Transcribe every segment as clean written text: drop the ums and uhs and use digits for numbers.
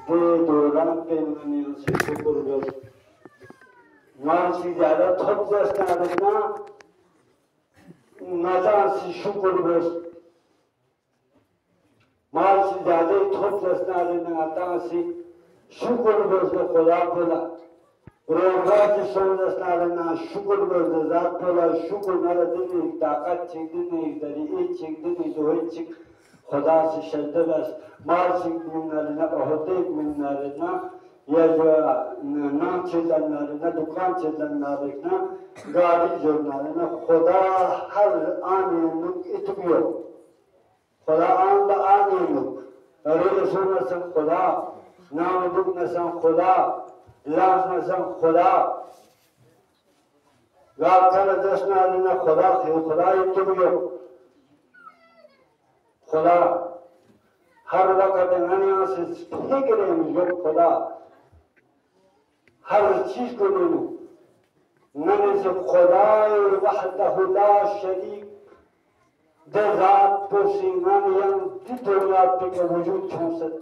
दे दौरान पे मैंने उसे शुक्र कर मानसी ज़्यादा थोप जस्ता देखना मज़ा सी शुक्र कर मानसी ज़्यादा थोप जस्ता देखना आता सी शुक्र कर तो खुदा बोला रोगा की सोच जस्ता देखना शुक्र कर तो ज़ात बोला शुक्र नाला दिन ताकत चिक दिन इधर एक चिक दिन दो एक चिक खुदा से शर्तलस मानसी मिलना होते मिलना या जो नाम चलना रहना दुकान चलना रहना गाड़ी जोड़ना रहना खुदा हर आने लोग इतबियो खुदा आने लोग अरे सोना संग खुदा नाम दुख न संग खुदा लाश न संग खुदा गाल कर दर्शना रहना खुदा इतबियो खुदा हर वक्त दुनिया से फेंक रहे हैं जो खुदा हर चीज को ले लो मैंने से खुदा वहदहु ला शरीक दे ज़ात पर सिंगान यंग दुनिया पे के वजूद छोड़सत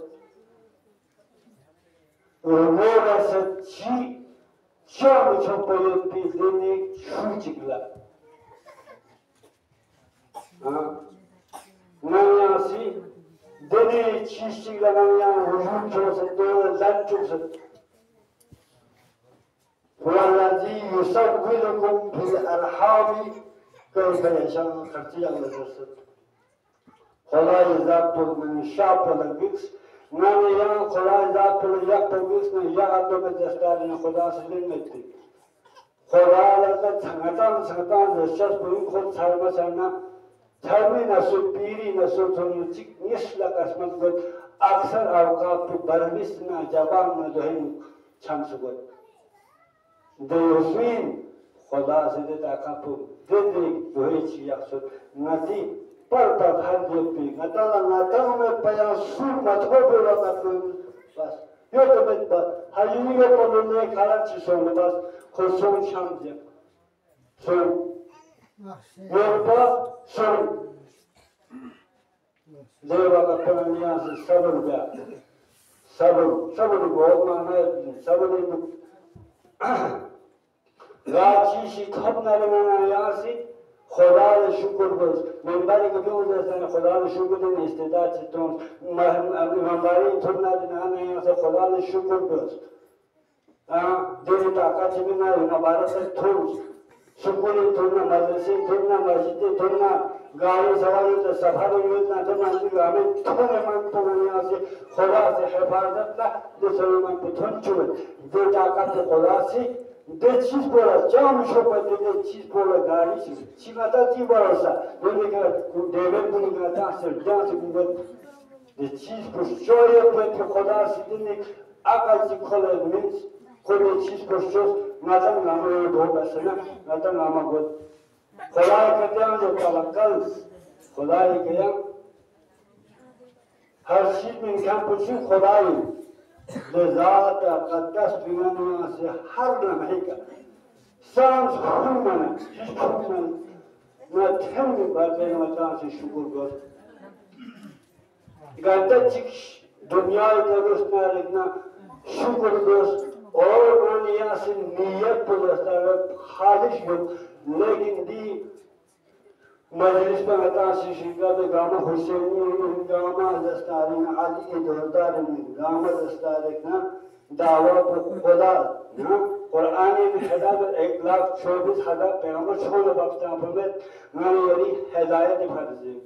वो रसत ची चाम छपले पे देने छूचिकला हाँ नया सी देने चीज़िकला नया वजूद छोड़सत दो ज़ात छोड़सत والذي يصوركم في الأرحام كيف يشاء خرجيا للرسل خدا ذات من شاپ لبيكس ناني يا خدا ذات يا بيكس نه يا ادم دستار نه خدا سلين متي خدا لك ثنگتان رشس بين خود ثرما سنا ثرمي نسو پيري نسو ثنچ نسلا قسمت گد اکثر اوقات تو برمس نه جوان نه دهن چمس گد دیوسین خدا زده تاکاپو دیدی دویچی یخشد نتی پر هر دیپی نتالا میں پیان سور مطلب لگت بس یه تو بد هایی یه پلونه کارا چیزونه بس خودشون شام دیه سون یه با سون دیوا کا پلنیا سے صبر بیا صبر بہت مانا صبر راچیشی خب نرمانا یاسی خدا را شکر بس منبری که بیون دستن خدا را شکر دن استعداد چطور منبری طور ندن یاسی خدا را شکر بس دیری طاقت مینا نبارت طور شکری طور نا مدرسی طور نا مسجد طور نا گاڑی سواری تا سفر میت نا تو منزی گامی طور من طور یاسی خدا سے حفاظت لا دسوی من پتھن چود دی طاقت خدا سی de çiz bola cam şopa de çiz bola gari çimata ti bolsa böyle ki devlet bunu gatasır dansı bu de çiz bu şoya pek kadar sidini akazı kolemiz kolu çiz bu şos natan namı doğmasına natan nama god kolay katan de talakkal kolay kyan her şey min kampuçu kolay لذات قدس بمعنى سے ہر لمحے کا سانس خونمنا ما تهمني بعدين ما تانسي شكر قول قالت تكش دنيا كدوسنا لكنا شكر قول اور دنيا سے نیت پلستا خالص قول لیکن دی مجلس میں تانسي شکر گاما حسینی گاما دستارین علی دردارین گاما دستارین دعوت خدا قرآنی میں حداب 1,24,000 پیغمبر چھوڑ بخشتا ہمیں میں یعنی ہدایت فرض ہے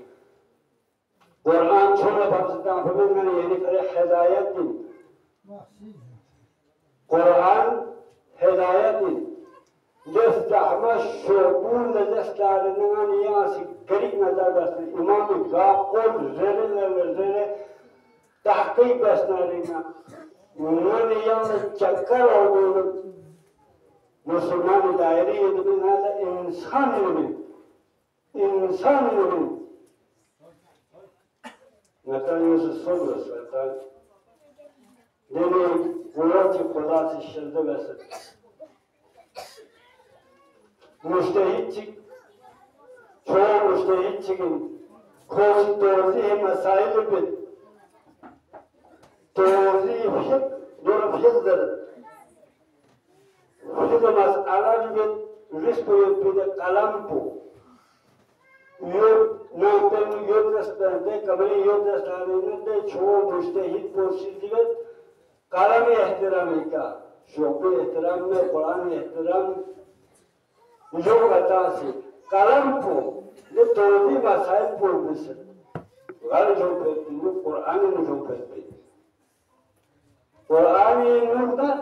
قرآن چھوڑ بخشتا ہمیں میں یعنی ہدایت قرآن ہدایت جس زحمت شعبون لدستارنان یاسی گریب نظر بسن امام گاقل زر تحقیق بسنارنا من یان چکر آدون مسلمان دائری ادبین هذا انسان یمین نتان یوسف صبر سلطان دینی قوتی خدا سے شرده بسد مجتهد çoğu mujtehid çıkın koz توضیح مسائل بد توضیح حفظ مسئله جو رزق یوپیده قلم پو یود نامتن یود دستانده کبری یود دستانده چو مجتهد پرسیدی بد قلم احترامی کا شوق احترام میں قرآن احترام جو بتاسی قلم پو یہ توڑی مسائل پور بسد غیر جو کرتی ہے قرآن میں جو کرتی ہے قرآن نور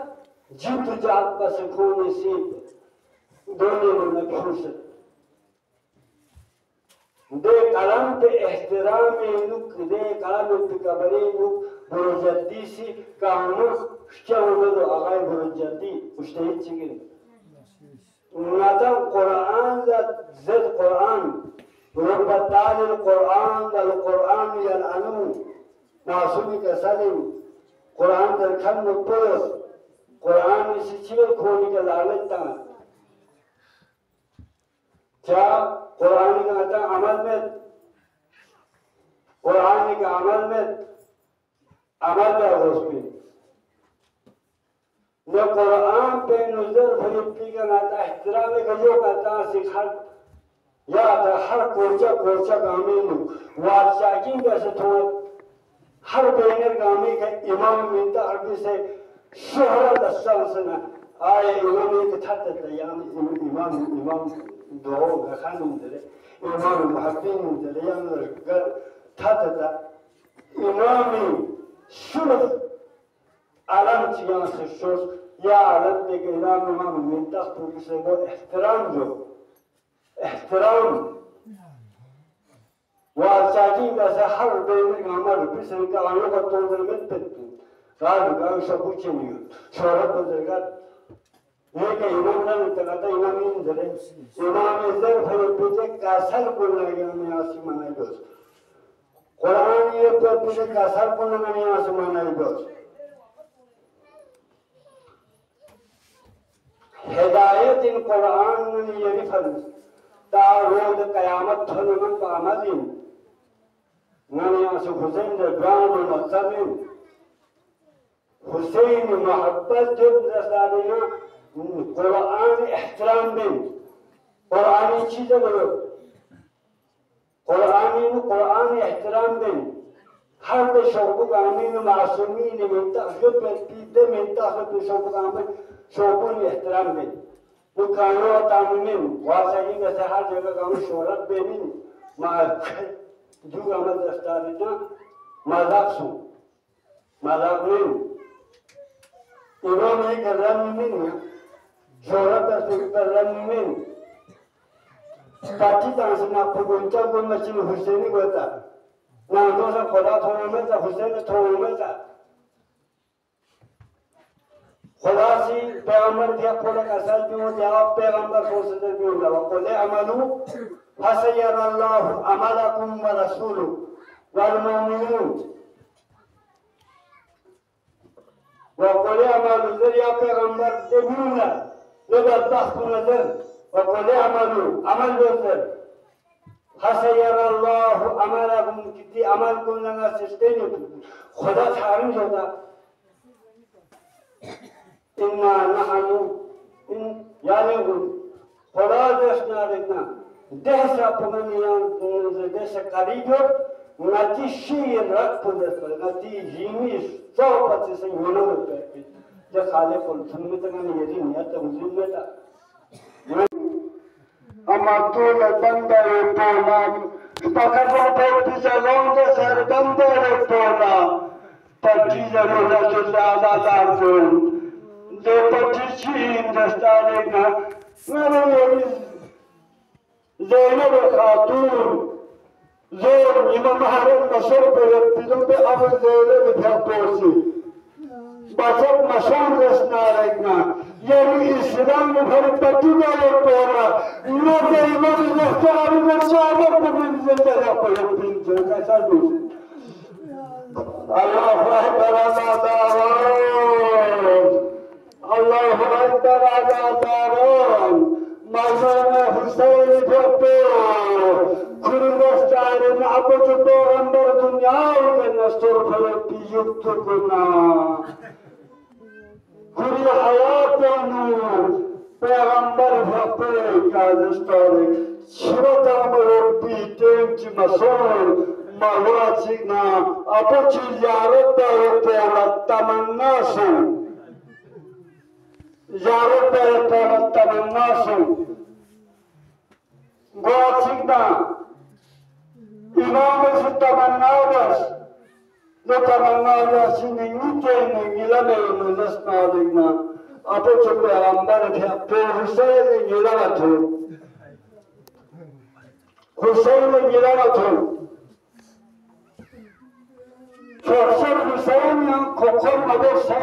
جد جات کا سکون نصیب دونوں میں خوش دے قلم پہ احترام نک دے قلم پہ کبری نک بروجدی سی کامو شچاوندو آغای بروجدی اشتهید چگیر نادم قرآن زد قرآن ربطان القرآن القرآن یلعنو معصومی کسالیم قرآن در کم نپرس قرآن اسی چیل کھولی کا لالت تاں کیا قرآن کا آتا عمل میں قرآن کا عمل میں غوث بھی نہ قرآن پہ نظر فریبتی کا ناتا احترام کا جو کہتا سکھر یا تا ہر کورچا گامی نو وارشاکین کا ستھوڑ ہر بینر گامی کا امام منتا عربی سے شهرة الشمسنا إمام يتحدث يعني إمام دعوة خانم دله إمام محبين دله يعني تحدث إمامي شرف علم تيان سشوش يا علم ديك إمام من تحت بسبب احترام جو احترام وعشاقين بس حر بينك عمر بسنك عنك تنظر متبتو قالوا شابوچنيو شورا بزرگات یہ کہ امام نے تکاتا امام نے دلے امام ازر پھر پوچھے کاسل بولنا گیا میں آسمان ہے دوست قرآن یہ پر پوچھے کاسل بولنا گیا آسمان ہے دوست ہدایت ان قرآن میں یہ فرض تا روز قیامت تھنن پامدین نانی آسو حسین در گراند و مقصدین حسين محبت جب دستانینا قرآن احترام بین قرآنی چیزیں بلو قرآن احترام بین ہر دے شوق آمین معصومین من تخلق پیدے من تخلق شوق آمین شوقون احترام بین وہ کانو تامین واسعین سے ہر جگہ کانو شہرت بینین جو آمد دستانینا مذاق سو مذاق نہیں إمام كلام مني جورا كلام مني تاتي تانسنا بقولتا بقول ماشين حسيني قلتا نانوسا خدا ثومتا حسين ثومتا خدا سي پیغمبر دیا پولا کسال بیو جواب پیغمبر سوسدر بیو لوا قل اعملوا فسيرى الله عملكم ورسوله والمؤمنون وقل اعملوا ذر يا پیغمبر دبونا لبدخت نظر وقل اعملوا عمل بذر فسيرى الله عملكم كتي عملكم لنا سستين خدا تعلم جدا إنا نحن يعني خدا دشنا ركنا دهسا پمنيان دهسا قريبا نتي شيء رك پدر نتي جيميش صوبت سے منور کرتے جو خالق السنت کا یہی نیت حضور میں تھا اما طول بندہ تولا فقط بہت جلون دے سر بندہ تولا پٹی ضرورت جو زیادہ دارون دے پٹی چین دستانے کا زینب خاتون زور امام محرم مشهور پیدم به اول زیله میپرسی باشد مشان رسنا رگنا یعنی اسلام میپرد پتی داره پورا نوزه امام نختاری نشانه ببین زنده نپاید پینجا کسا دوست الله اکبر الله اکبر عزاداران مزام حسین پپو Kuruluşların abucu doğanlar dünyayı ve nasıl يكتبنا كل حياتنا پیغمبر فقه کادستاری شبتا مربی تیم مسول مواسینا اپو زیارت دارت تمنا سو زیارت دارت تمنا سو مواسینا امام سے تمنا بس جو تمنا بس نیچے نیلا میں نسنا دینا اپو پیغمبر فقه حسین گیراتو حسین گیراتو فرصت حسین یا کوکر مدرسه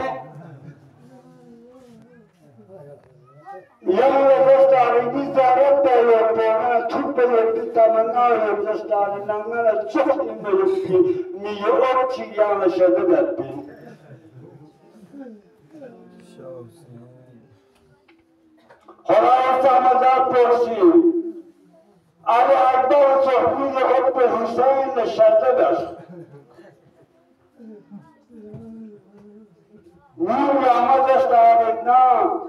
یا دستاری زیارت دارد توپ دارد تمنا دستاری نگاه چخت می‌کنی می‌آب چیان شده دارد خدای سامدار پرسی علی اکبر صحبی حب حسین شده داشت نور آمد است آردنا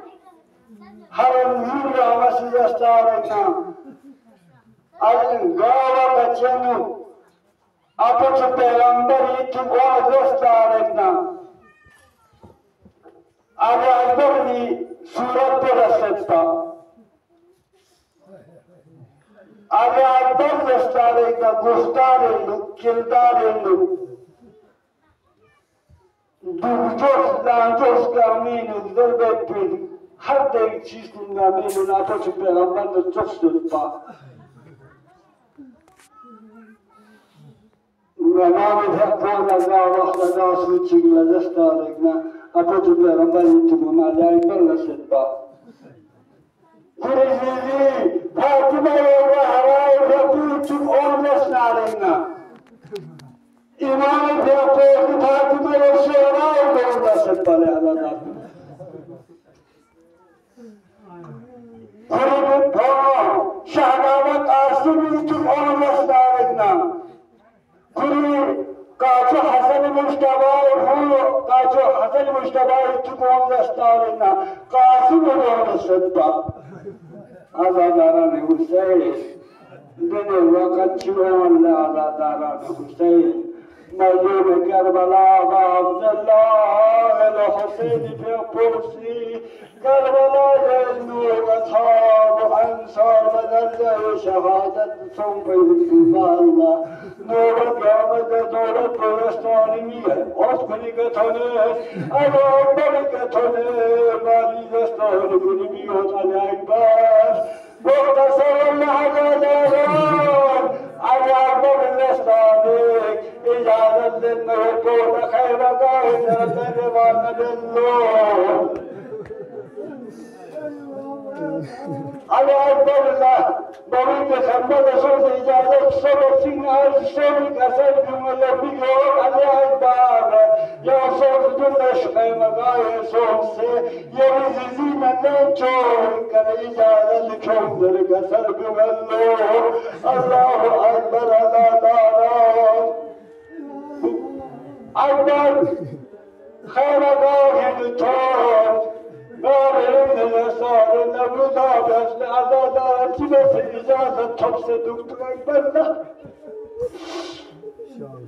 هر نور آمد است آردنا از گاوا بچنو اپوچ پیغمبری تو گاز است آردنا علی اکبر دی صورت پر رسلتا علی اکبر دستارێکدا گفتارێن و کردارێن و دووجۆش لانجۆشگامین و دەربێت پێ هەردەی چیزگامین و ناپۆچ پێغەمبەر لە جۆشتپا نامێ هەکۆ لەگا وەخت لەگا سوچیک لە دەستارێکنا اپوچ پیغمبری تو مالای پر لسیدبا کریزی فاطمه و هرای ربی تو اون لسنارینا امام فاطمه فاطمه و شورای دور لسیدبا لحظه کریزی پا شهداوت آسمی تو اون لسنارینا کریزی کاچو حسن مشتبه هو کاچو حسن مشتبه تو قوم دستارنا قاسم و صدبا آزاداران حسین دن وقت چون آزاداران حسین مظلوم کربلا و عبدالله الحسین في قرصي كربلاء النور أصحاب أنصار بدل شهادة صوم في الله نور قامت نور پرستانیه آسمانی کتانه علی کتانه مالی دستان کنی میاد علی اکبر مختصر الله داران علی اکبر دستانه اجازت دنه پور خیر بگاه درد روان دلو علی اکبر الله بابی تخمد صوت اجازت صبر سینار صبر کسر جمله بیگو علی اکبر یا صوت دلش خیمگاه صوت سے یہ زیزی من چون کن اجازت چون در کسر جملو اللہ اکبر اللہ داران اکبر خیمگاه دتون نارين الأسار نبضا بس لعذا تبس إجازة تبس دكتور أكبر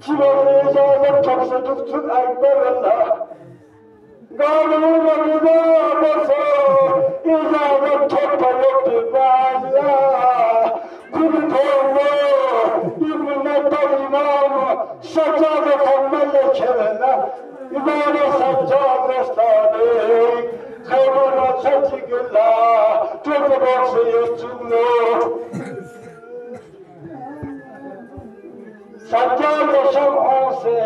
تبس إجازة تبس دكتور أكبر الله قالوا نبضا بس إجازة تبس ببعض كل الله ابن الإمام سجادة الملك لنا إمام سجاد رستاني خير صدق الله تبقى سيسلو سجاد شمعون سے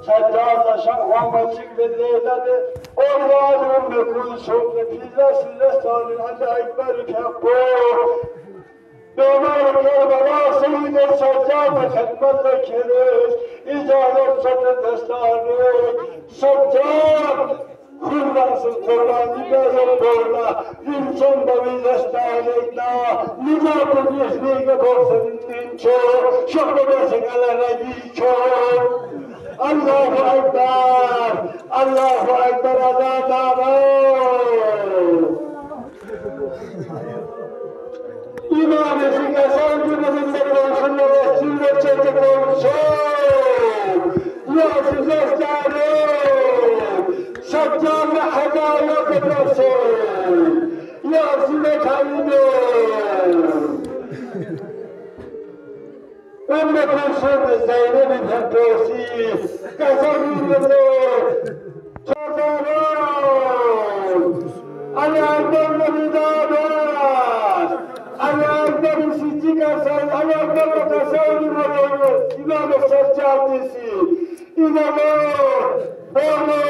سجاد شمعون مسجد بالليلة أولاد بكل شوق في لسان الله أكبر كبور بمار كربلاء سيد السجاد خدمت الكريس إجازة صدر دستاني سجاد خلاص القرآن بازم بولا إنسان بوي دستانينا نجات بيسنيك بوسن ننشو شغل بيسن على نجيشو Allahu Ekber. Allahu Ekber. İmam-ı Şikasal günümüzde konuşulur, sünnet çekip konuşur. Yasız esnarım, şakcanlı hedaya kıbrasın. Yasız efendim. Ümmü Kulsum Zeynep'in hepsi, kazanımlı, çazarım. Ayağımda müdahale. Ayağımda sizi kasar, ayağımda kasar İmam-ı Seccaddesi. İmam-ı Oğlu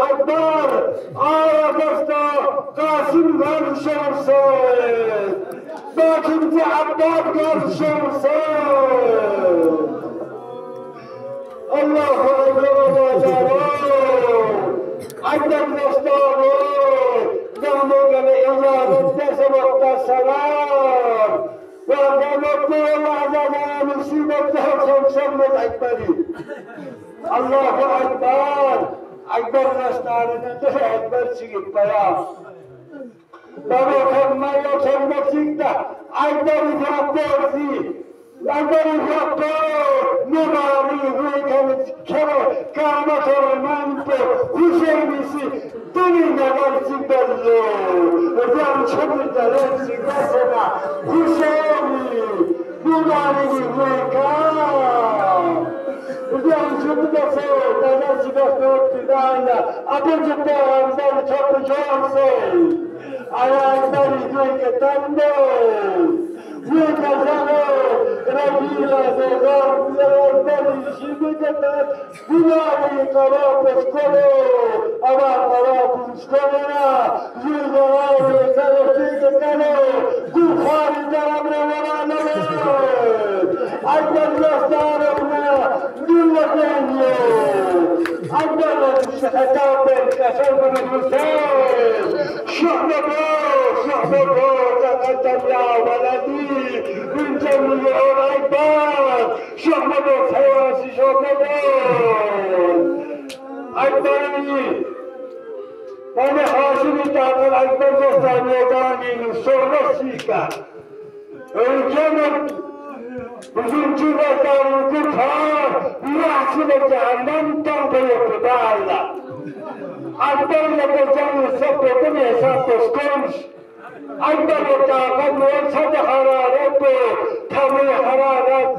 Akbar, Ağabey'de Kasım karşımsın. Bakımcı Abbas karşımsın. Allahu Ekber, Akbar dostları, Namıgını izadet desemekte selam. Ve Namıgını Allah'ına musibette Şemşemmet Ekber'i. Allahu Ekber, Ekber dostlarının da Ekber çıkıp bayağı. Baba kalmaya çekmekçikte Ekber'i yaptırdı. Ekber'i yaptı. Nubari hüyken kâmet olmandı. Hüseyin'isi dönüne varsı belli. Özel çöpürden hepsi mesela Hüseyin'i Nubari hüyken. Özel çöpürden sonra çıkıp öptüğünde Adıcık'ta Hamza'nın çöpürcüğümsün. Ayağından hüyken tanıdı. Yıkazanı, Rabbi'yle zor, zor, işimi kadar, Günahı karapız kolu, ama karapız koluna, Yıkazanı, karapız kolu, Kukhari tarafına Akbar dostlarımla, Güllekenli, Akbar'ın şehadabın kasabını Hüseyin, Şahbabı, تقدم يا ولدي من جميع العباد شهد الفواز شهدان أكبرني وأنا حاشمي تعطل أكبر دوستان يدانين سورسيك الجنة بزن جبتان الكفار يحسن جهنم تنبي قبالا أكبر لك الجنة سبتن يساب تسكنش Akbar otağı muhabbet hararet tabi hararet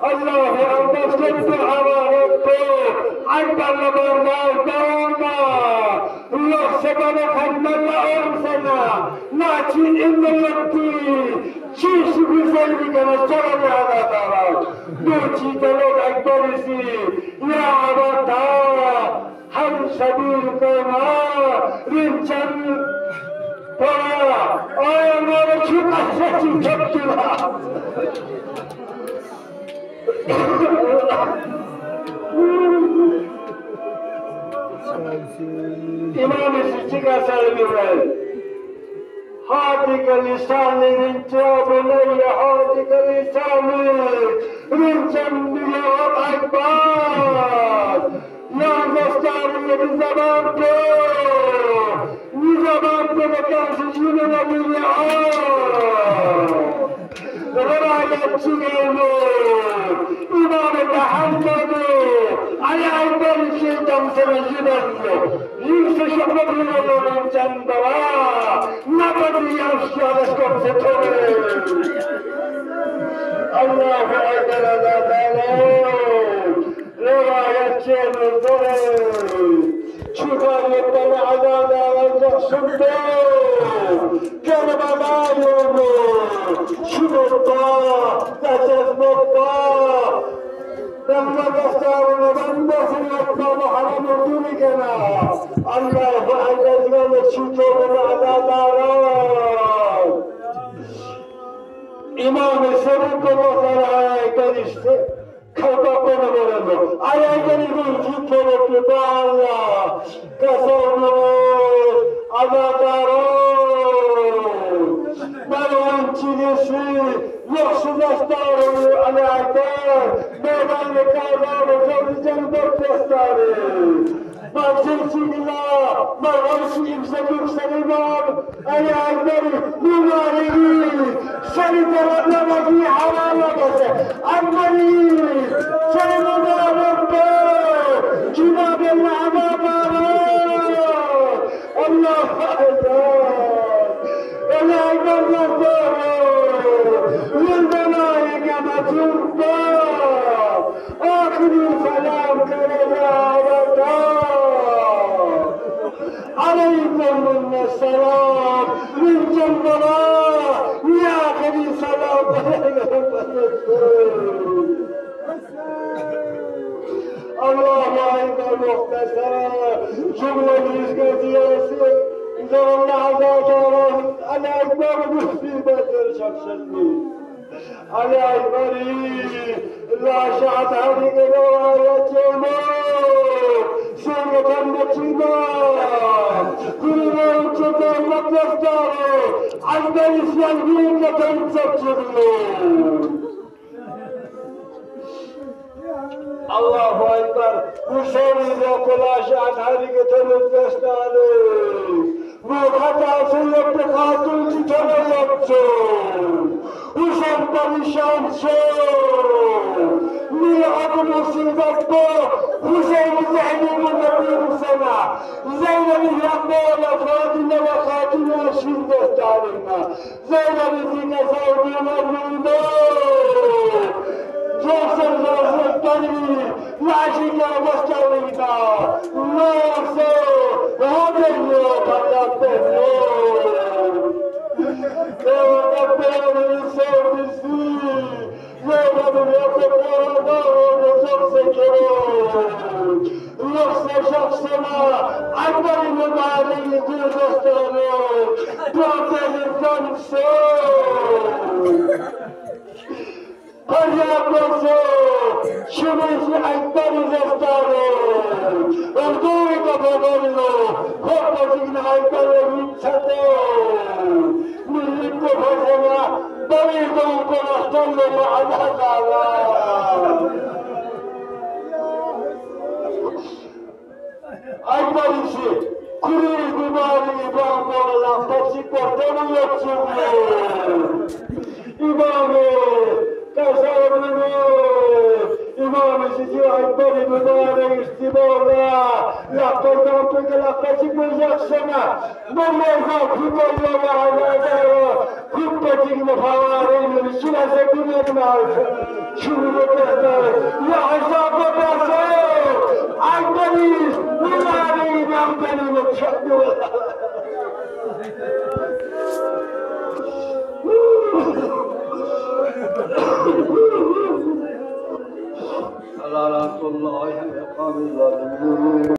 Allahu Akbar sırtı hararet Akbar'la bağırma Allah sebebe kadmerle olsana lakin inneyetti çiğsi güzellik ama sorun yağlar bu çiğdelik Akbar'isi ya abata Hem sabirkana rinçen para ayağları kim ahsetin çöktüler. İmam-ı Sıçık Eser'imiz Hadika lisanı rincabı neyle hadika lisanı rinçen diyor Akbar. Ya dostlarım bir zaman bu, bir zaman bu karşı yine bir Rivayetçi gelmiş, İmam-ı Muhammed'i, ayağından şeyden sana yürüyor. Yüksek şahmetli olanın cendava, nabadi yaşlı komsetörü. Allahu Ekber Rivayetçi emizleri, çıkarlıkları azade alacaksın da, Kerbela yolu, şunutta, tesezmutta, Demle dostlarını bendesini yapmamı haram olduğunu gene, Allah'ı Ekber'le çıkarlıkları azade alacaksın. İmam-ı Şerif Kılıçları ayakta düştü. Kalkakları verildi. Ayakları geçti gerekli bağla. Kasabımız, adadarız. Beyan çilesi, نقص دستاره على عتاب ميدان كعبة وزوج جنبك دستاره ما تنسي الله ما غمشي بسبب سليمان على عتاب مماري سليمان لما في حرام بس عمري سليمان ربه جناب الله الله أكبر لا يبرر للملائكة متوبة آخر السلام كرجاء عليكم من السلام من جنب الله يا آخر السلام الله أكبر مختصرا جملة رزق سياسي إذا الله عز على أكبر مصيبة شخصتي على أكبر لا شعت هذه الرواية سورة النجمة كل ما تدور مقدار عند الإسلاميين تنسجلون الله أكبر وصلي لكل شعب حركة الدستاني وقطع سيد قاتل تتغيبتون وصنطر شمسون ميعاد مصيبته حسين زعيم النبي سنة زينب اليمين فاطمة وخاتمة شدة تعلمنا زينب زينة زوجنا الرضا جوسر جوسر تري لاشيكا مستوينا نوسو هذا بلاتنو كوكبير سوبسي زوجنا يقبلنا ونجلس كرون نفس شخصنا عبر المعالي جلستنا بوتل الفنسو Hariyakoso, şurası ayakları zestaro, orduyu da babanlo, korkmasın ayakları yükseldi. Millet kafasına, bayırda utanıştanla mağazala. Ayaklar işi, kuru kumari bağımlılar, taşık ortamı yoksulluğu. İmamı, إمام سيدي أكبر مدار استمارة لقد ربك لقد تبزق سنة من يفعل كل يوم على داره كبتك المحاورين من السنة سبيل المعرفة شو بتحتاج يا عزاب الرسول عندني مدارين عندني متشد الله لا الله يحمي قام الله